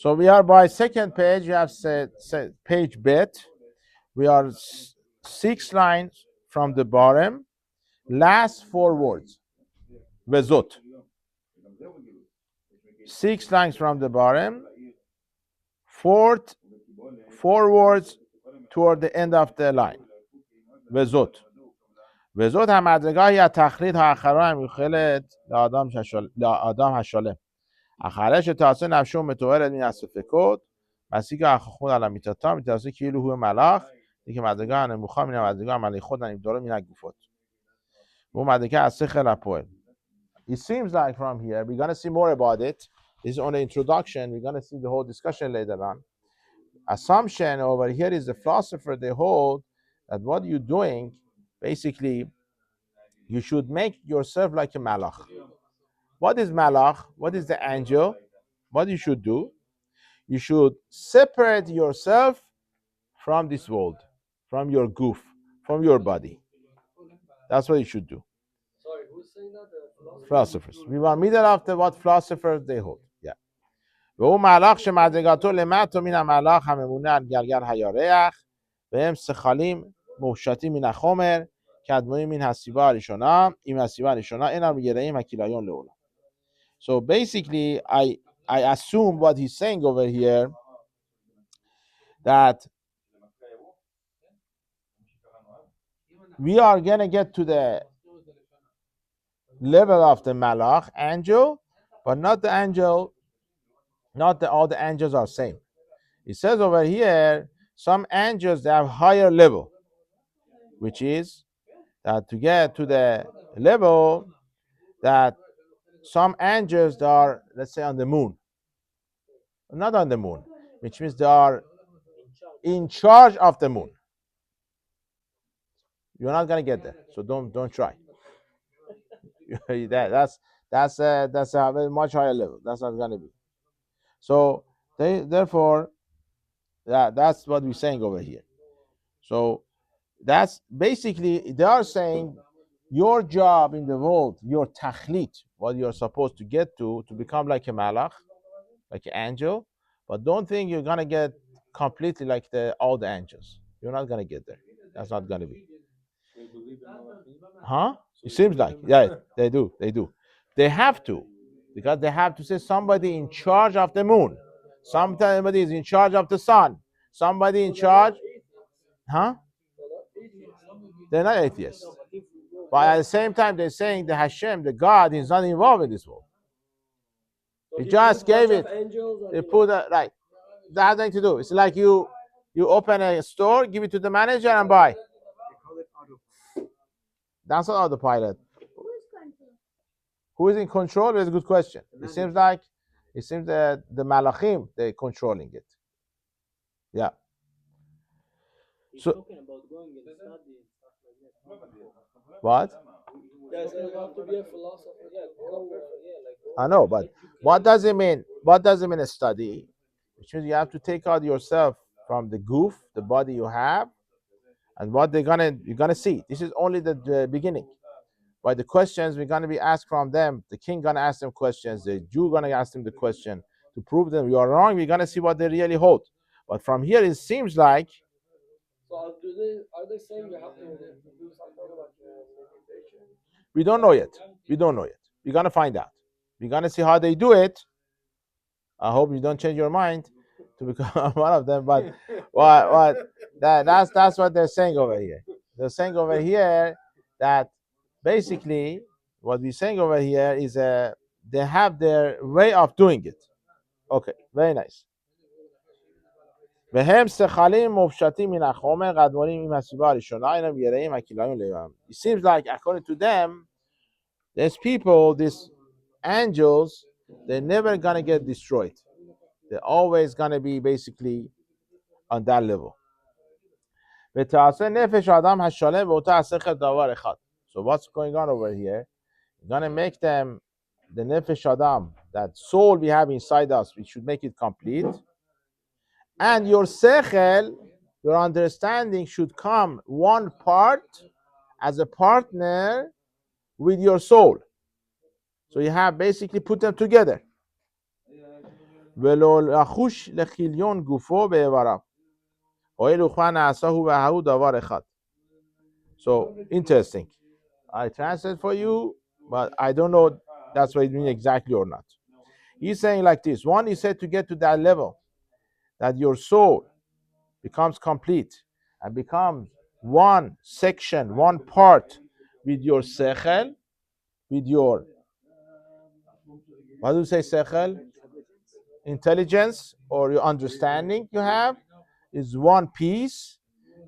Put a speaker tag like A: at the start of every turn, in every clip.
A: So we are by second page. You have said page bet. We are 6 lines from the bottom. Last 4 words. Vezot. 6 lines from the bottom. 4 words toward the end of the line. וזאת. וזאת המדרגה היא התכלית האחרונה המיוחלת לאדם השלם. אחרי שתעשה נפשו מטוהרת מן הספקות, משיג החוכמות על אמיתתם, ותעשה כאילו הוא מלאך, כי מדרגה הנמוכה מן המדרגה המליכות הנבדלות מן הגופות. והוא מדרגה השכל הפועל. It seems like from here, we're going to see more about it. This is only introduction. We're going to see the whole discussion later on. Assumption over here is the philosopher, they hold that what you're doing, basically, you should make yourself like a malach. What is malach? What is the angel? What you should do? You should separate yourself from this world, from your goof, from your body. That's what you should do.
B: Sorry, who's saying that? The
A: philosophers. We are middle of the what philosophers they hold. Yeah. והוא מהלך שמדרגתו למטה מן המהלך הממונה על גלגל הירח, והם שכלים מופשטים מן החומר, כדמויים מן הסיבה הראשונה, עם הסיבה הראשונה אינם יראים הכיליון לעולם. So basically, I assume what he's saying over here, that we are going to get to the level of the malach, angel, but not the angel, not all the angels are same. It says over here, some angels, they have higher level, which is that to get to the level that some angels, they are, let's say, on the moon. Not on the moon, which means they are in charge of the moon. You're not going to get there, so don't try. That's a very much higher level. That's not going to be. So therefore, that's what we're saying over here. So that's basically, they are saying your job in the world, your tachlit, what you're supposed to get to become like a malach, like an angel, but don't think you're gonna get completely like all the angels. You're not gonna get there. That's not gonna be. Huh? It seems like, yeah, they do. They have to, because they have to say somebody in charge of the moon, somebody is in charge of the sun, somebody in charge. Huh? They're not atheists. But at the same time, they're saying the Hashem, the God, is not involved in this world. He just gave it. They put it right. That has nothing to do. It's like you open a store, give it to the manager, and buy. That's not autopilot. Who is in control? Is a good question. It seems that the malachim, they're controlling it. Yeah. So
B: talking about going and study and stuff like that.
A: what?
B: Yeah, so you have to be a philosopher.
A: I know, but what does it mean? What does it mean a study? Which means you have to take out yourself from the goof, the body you have, and what you're gonna see. This is only the beginning. By the questions we're gonna be asked from them, the king gonna ask them questions, the Jew gonna ask them the question to prove them you are wrong. We're gonna see what they really hold. But from here, it seems like.
B: So are they saying you have to do something like meditation?
A: We don't know yet. We're gonna find out. We're gonna see how they do it. I hope you don't change your mind to become one of them. But that's what they're saying over here. They're saying over here that basically what we're saying over here is they have their way of doing it. Okay, very nice. It seems like according to them, there's people, these angels, they're never gonna get destroyed. They're always gonna be basically on that level. So what's going on over here? We're gonna make them the nefesh adam, that soul we have inside us, we should make it complete. And your sechel, your understanding, should come one part as a partner with your soul. So you have basically put them together. ולא לחוש לכיליון גופו באיבריו. הואיל וכבר נעשהו וההוא דבר אחד. So, interesting. I translate for you, but I don't know that's what it means exactly or not. He's saying like this. One, he said to get to that level, that your soul becomes complete and becomes one section, one part with your sechel, with your, what do you say, sechel? Intelligence or your understanding you have is one piece,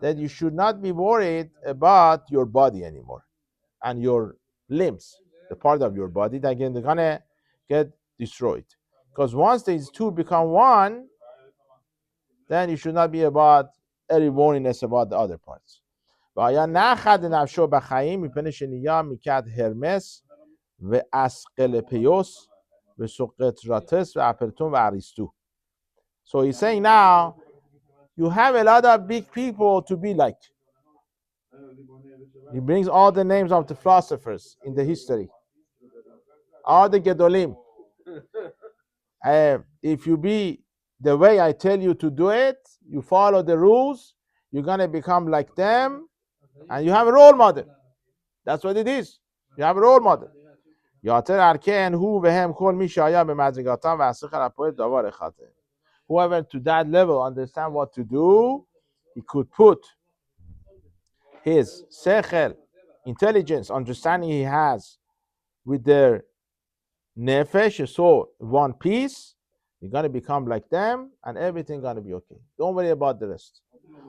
A: that you should not be worried about your body anymore and your limbs, the part of your body that they're gonna get destroyed. Because once these two become one, then you should not be about any worriness about the other parts. והיה נחת נفسו בחיים מפני שנהיה מכת הרמס ואסקלפיוס וסוקרטס ואפלטון ואריסטו. So he's saying now, you have a lot of big people to be like. He brings all the names of the philosophers in the history, all the Gedolim. If you be the way I tell you to do it, you follow the rules, you're going to become like them, and you have a role model. That's what it is. You have a role model. Whoever to that level understand what to do, he could put his sechel, intelligence, understanding he has with their nefesh, soul, one piece. You're going to become like them and everything going to be okay. Don't worry about the rest.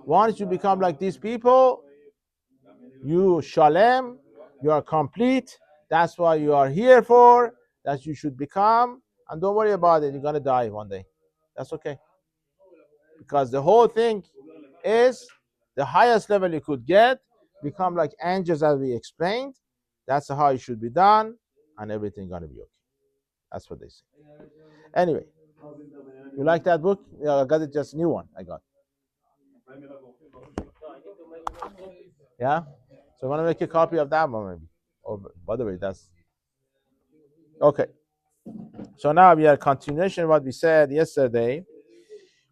A: Once you become like these people, you shalem, you are complete. That's what you are here for. That you should become. And don't worry about it. You're going to die one day. That's okay. Because the whole thing is the highest level you could get, become like angels as we explained. That's how it should be done. And everything going to be okay. That's what they say. Anyway, you like that book? Yeah, I got it, just a new one. I got. Yeah? So I want to make a copy of that one maybe. Oh, by the way, that's okay. So now we are continuation what we said yesterday.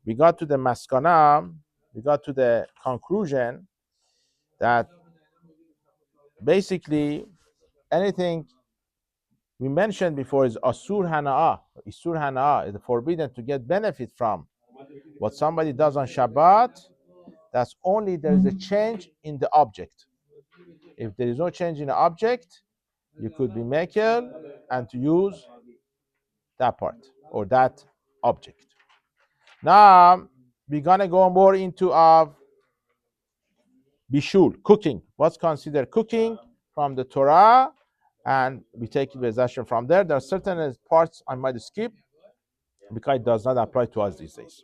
A: We got to the maskana, we got to the conclusion that basically anything we mentioned before is asur hana'ah. Isur hana'ah is forbidden to get benefit from what somebody does on Shabbat. That's only there is a change in the object. If there is no change in the object, you could be mekel and to use that part or that object. Now we're gonna go more into bishul, cooking. What's considered cooking from the Torah, and we take possession from there. There are certain parts I might skip because it does not apply to us these days.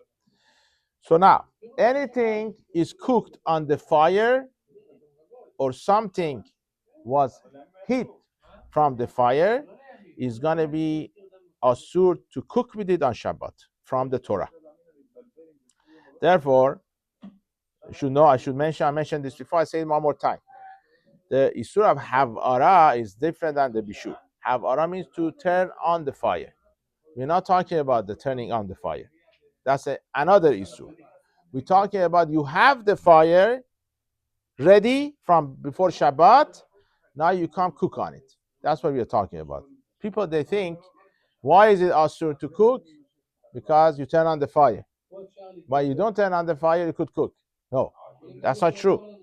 A: So now, anything is cooked on the fire or something was heat from the fire is going to be asur to cook with it on Shabbat from the Torah. Therefore, you should know, I mentioned this before, I say it one more time. The isur of havara is different than the bishul. Havara means to turn on the fire. We're not talking about the turning on the fire. That's another issue. We're talking about you have the fire ready from before Shabbat. Now you come cook on it. That's what we're talking about. People, they think, why is it asur to cook? Because you turn on the fire. But you don't turn on the fire, you could cook. No, that's not true.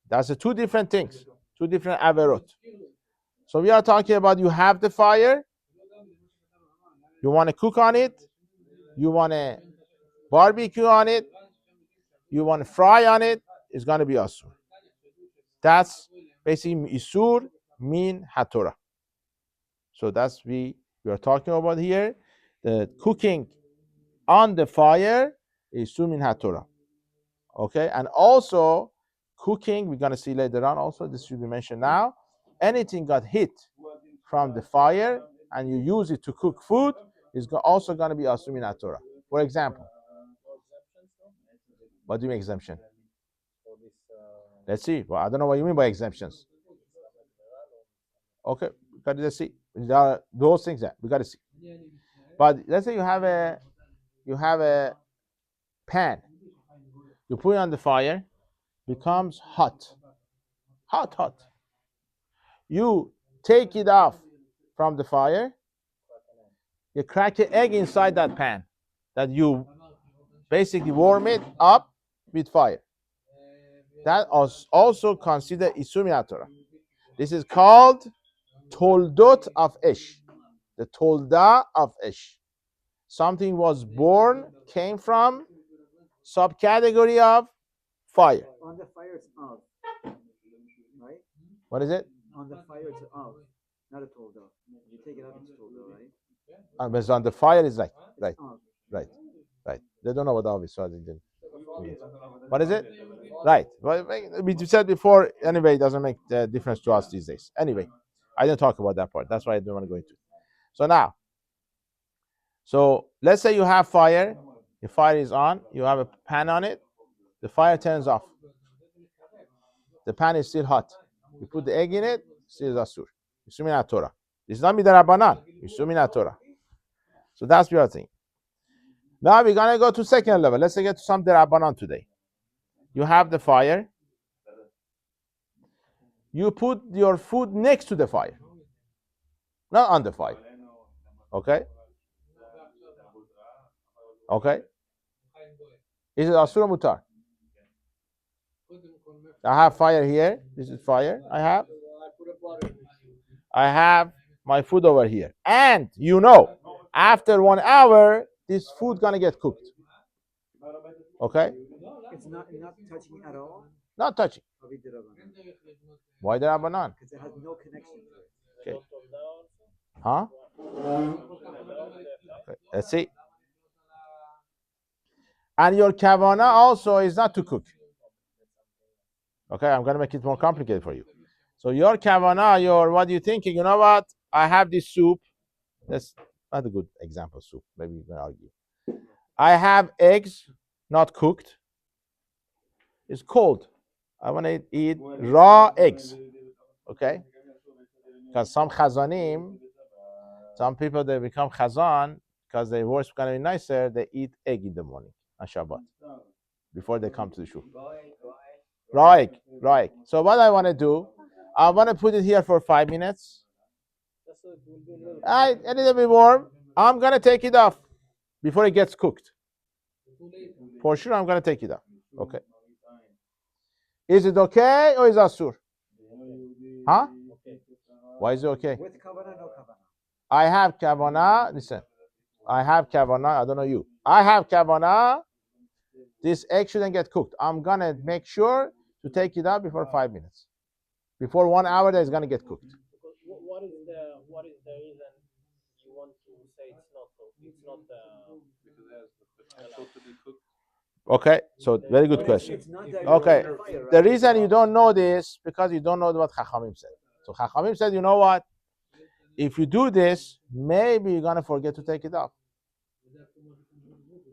A: That's two different things, two different averot. So we are talking about you have the fire, you want to cook on it, you want to barbecue on it, you want to fry on it, it's going to be asur. That's basically isur min hatorah. So that's we are talking about here. The cooking on the fire is isur min hatorah. Okay, and also cooking, we're going to see later on also, this should be mentioned now. Anything got hit from the fire and you use it to cook food is also going to be asur min hatorah. For example, what do you mean exemption? Let's see. Well, I don't know what you mean by exemptions. Okay, got to see. There are those things that we got to see. But let's say you have a pan. You put it on the fire, becomes hot. Hot. You take it off from the fire, you crack an egg inside that pan that you basically warm it up with fire. That is also considered isur min Torah. This is called toldot of Ish. The tolda of Ish. Something was born, came from subcategory of fire.
C: On the fire, it's of, right?
A: What is it?
C: On the fire, it's of, not a tolda. You take it out, it's tolda, right?
A: But on the fire is right.
C: It's of.
A: Right. They don't know what of is, so I didn't. What is it? Right. Well, we said before, anyway, it doesn't make a difference to us these days. Anyway, I didn't talk about that part. That's why I don't want to go into it. So let's say you have fire. The fire is on. You have a pan on it. The fire turns off. The pan is still hot. You put the egg in it. Still asur. Isur min Torah. It's not midarabanan. Isur min Torah. So that's the other thing. Now we're gonna go to second level. Let's get to some derabanan today. You have the fire. You put your food next to the fire, not on the fire. Okay? Is it asur or mutar? I have fire here. This is fire. I have my food over here. And after 1 hour, this food gonna get cooked. Okay?
C: It's not touching at all.
A: Not touching. Why the Rabbanan?
C: Because it has no connection to it.
A: Okay. Huh? Okay. Let's see. And your kavana also is not to cook. Okay, I'm gonna make it more complicated for you. So your kavana, what do you think? You know what? I have this soup. That's not a good example soup. Maybe you can argue. I have eggs, not cooked. It's cold. I want to eat raw eggs. Okay? Because some chazanim, some people, they become chazan because their words going to be nicer. They eat egg in the morning on Shabbat before they come to the shul. Raw egg. So what I want to do, I want to put it here for 5 minutes. A little bit warm. I'm going to take it off before it gets cooked. For sure, I'm going to take it off. Okay. Is it okay or is it asur? Huh? Why is it okay?
C: With kavana, no kavana.
A: I have kavana. Listen. I have kavana. I don't know you. I have kavana. This egg shouldn't get cooked. I'm going to make sure to take it out before 5 minutes. Before 1 hour, that is going to get cooked.
B: What is the reason you want to say it's not cooked? It's not because it has the potential to be cooked.
A: Okay, so very good question. Okay, the reason you don't know this because you don't know what Chachamim said. So Chachamim said, you know what? If you do this, maybe you're gonna forget to take it off.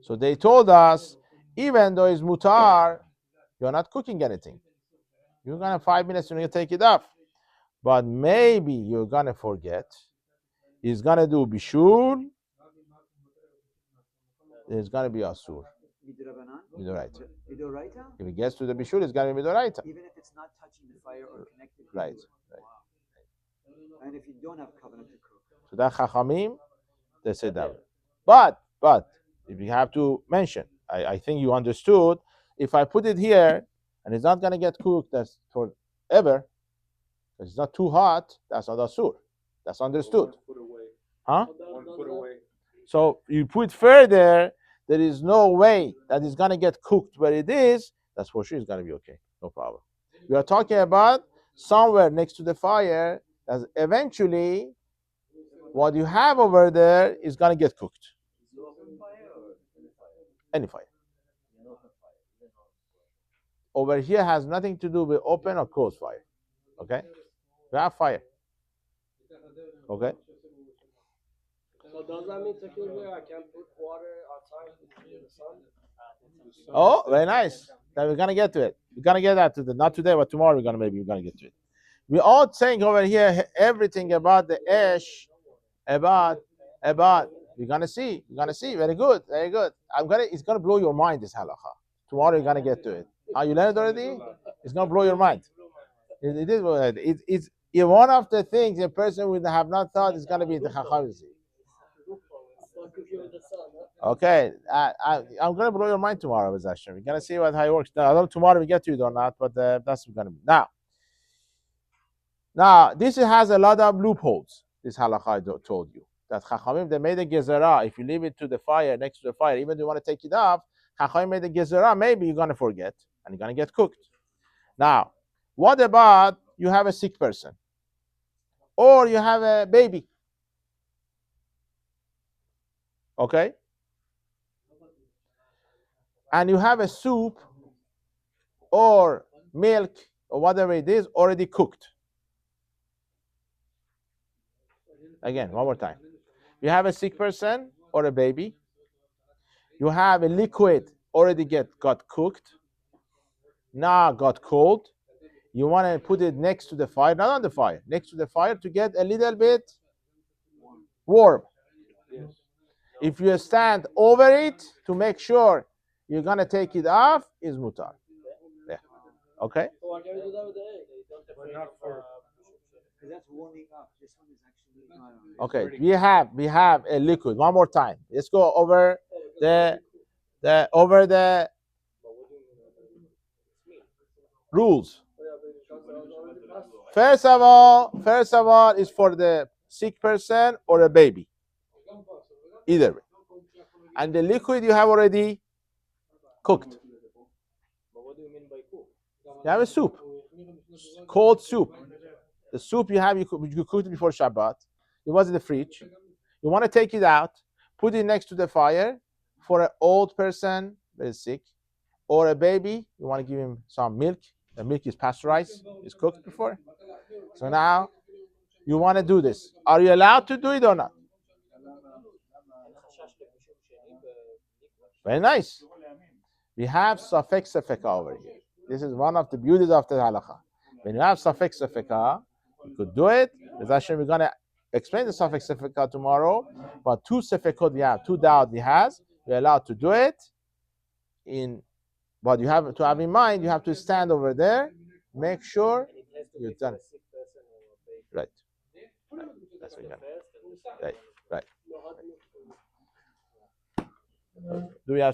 A: So they told us, even though it's mutar, you're not cooking anything. You're gonna 5 minutes and you take it off, but maybe you're gonna forget. He's gonna do bishul. It's gonna be asur. Midoraita. If it gets to the bishul, it's going to be midoraita.
C: Even if it's not touching the fire or connected.
A: Right.
C: And if you don't have covenant to cook.
A: So that chachamim, they said that. But if you have to mention, I think you understood. If I put it here and it's not going to get cooked, that's forever. Because it's not too hot. That's not asur. That's understood.
B: 1 foot away.
A: Huh?
B: 1 foot away.
A: So you put further. There is no way that it's going to get cooked where it is. That's for sure it's going to be okay. No problem. We are talking about somewhere next to the fire that eventually what you have over there is going to get cooked. Any fire. Over here has nothing to do with open or closed fire. Okay? We have fire. Okay?
B: So does that mean technically I can't put water outside in the sun?
A: Oh, very nice. Then we're gonna get to it. We're gonna get that to the not today, but tomorrow we're gonna get to it. We're all saying over here everything about the ash, about You're gonna see. You're gonna see. Very good. Very good. It's gonna blow your mind. This halacha. Tomorrow you're gonna get to it. You learned already? It's gonna blow your mind. It is. It's one of the things a person would have not thought is gonna be the chacham. Okay, I'm gonna blow your mind tomorrow with Hashem. We're gonna see how it works. Now, I don't know tomorrow we get to it or not, but that's gonna be now. Now, this has a lot of loopholes. This halakha I told you that Chachamim they made a gezerah. If you leave it to the fire next to the fire, even if you want to take it off, Chachamim made a gezerah. Maybe you're gonna forget and you're gonna get cooked. Now, what about you have a sick person or you have a baby? Okay, and you have a soup or milk or whatever it is already cooked. Again, one more time. You have a sick person or a baby. You have a liquid already got cooked. Now got cold. You want to put it next to the fire, not on the fire, next to the fire to get a little bit warm. If you stand over it to make sure you're going to take it off, is mutar. Yeah. Okay?
C: That's warming up. This one is actually
A: Okay, we have a liquid. One more time. Let's go over the rules. First of all, is for the sick person or a baby. Either way. And the liquid you have already cooked.
B: What do you mean by cook?
A: You have a soup. Cold soup. The soup you have, you cooked it before Shabbat. It was in the fridge. You want to take it out, put it next to the fire. For an old person, very sick, or a baby, you want to give him some milk. The milk is pasteurized, it's cooked before. So now you want to do this. Are you allowed to do it or not? Very nice. We have safek sefeka over here. This is one of the beauties of the halacha. When you have safek sefeka, you could do it. With Hashem, we're going to explain the safek sefeka tomorrow. But two sefekot we have, two doubt he has. We're allowed to do it. But you have to have in mind, you have to stand over there, make sure you've done it. Right. That's what you got. Right. Do we have